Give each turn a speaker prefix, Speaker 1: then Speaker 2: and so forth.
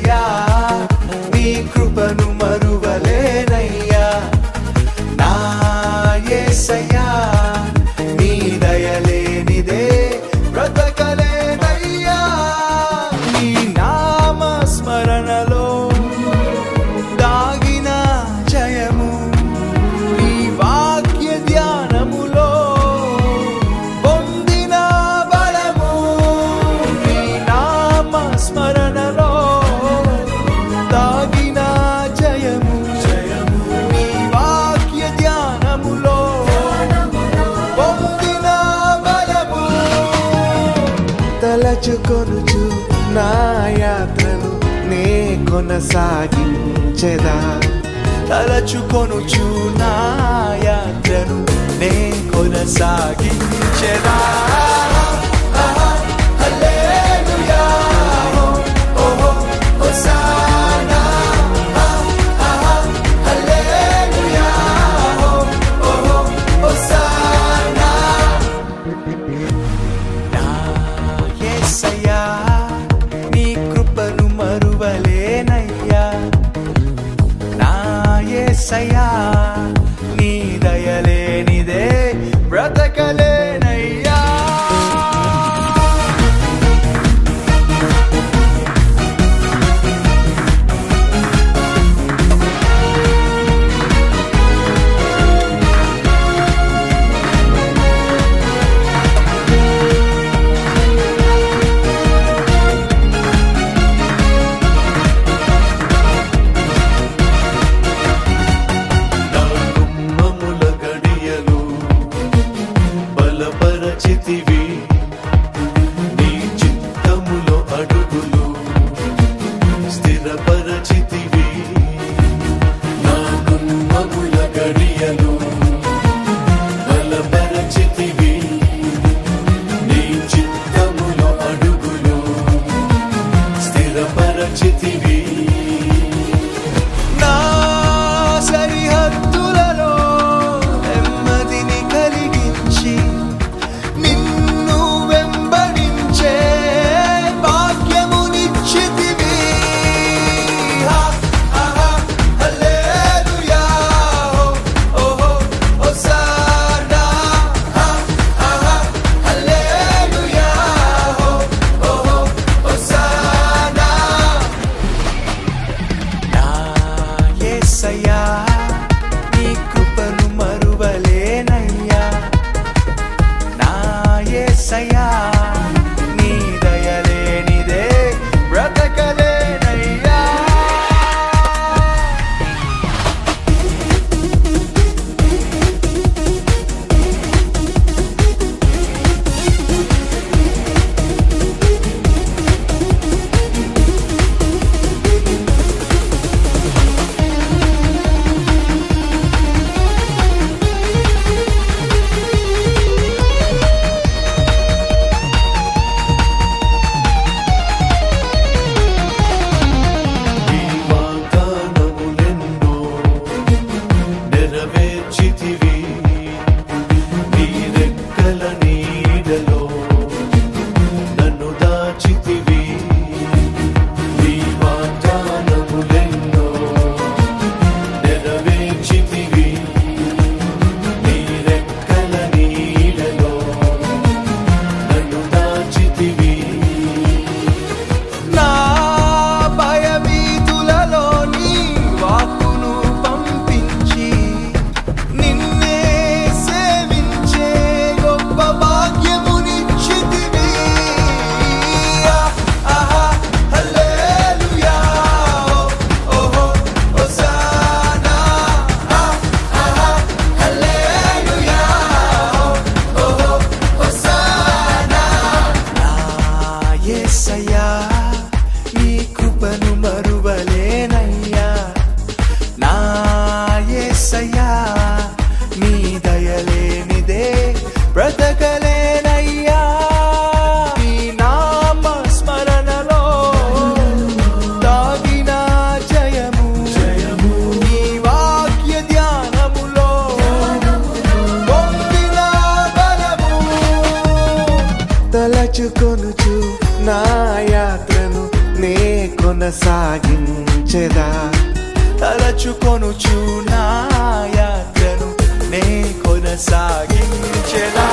Speaker 1: యేసయ్యా నీ కృపను మరువలేనయ్యా నా యేసయ్యా నీ దయలేనిదే బ్రతకలేనయ్యా నీ నామ స్మరణలో దాగిన జయము నీ వాక్య ధ్యానములో పొందిన బలము నీ నామ స్మరణలో దాగిన జయము నీ వాక్య ధ్యానములో పొందిన బలము తలచుకొనుచు నా యాత్రను నే కొనసాగించెదా తలచుకొనుచు నా యాత్రను నే కొనసాగించెదా హల్లెలూయా ఓహో హోసానా హల్లెలూయా ఓహో హోసానా నా యేసయ్యా నీ కృపను మరువలేనయ్యా నా యేసయ్యా నీ దయలేనిదే బ్రతకలేనయ్యా బలపరచితివి నీ చిత్తములో అడుగులు స్థిరపరచితివి నా గుమ్మముల గడియలు బలపరచితివి నీ చిత్తములో అడుగులు స్థిరపరచితివి నా సరిహద్దులలో నెమ్మదిని కలిగించి నిన్ను వెంబడించే భాగ్యమునిచ్చితివి హల్లెలూయా ఓహో హోసానా హల్లెలూయా ఓహో హోసానా నా యేసయ్యా నీ కృపను మరువలేనయ్యా నా యేసయ్యా నీ దయలేనిదే బ్రతకలేనయ్యా ఈ వాగ్దానములెన్నో నెరవేర్చితివి నీ రెక్కల నీడలో నన్ను దాచితివి ఈ వాగ్దానములెన్నో నెరవేర్చితివి నీ రెక్కల నీడలో నన్ను దాచితివి నా భయభీతులలో నీ వాక్కును పంపించి నిన్నే సేవించే గొప్ప భాగ్యమునిచ్చితివి హల్లెలూయా ఓహో హోసానా హల్లెలూయా ఓహో హోసానా నా యేసయ్యా నీ కృపను మరువలేనయ్యా నా యేసయ్యా నీ దయలేనిదే బ్రతకలేనయ్యా నీ నామ స్మరణలో దాగిన జయము నీ వాక్య ధ్యానములో పొందిన బలము తలచుకొనుచు నా యాత్రను నే కొనసా
Speaker 2: సాగించెదా
Speaker 1: తలచుకొనుచు నా యాత్రను నే కొనసాగించెదా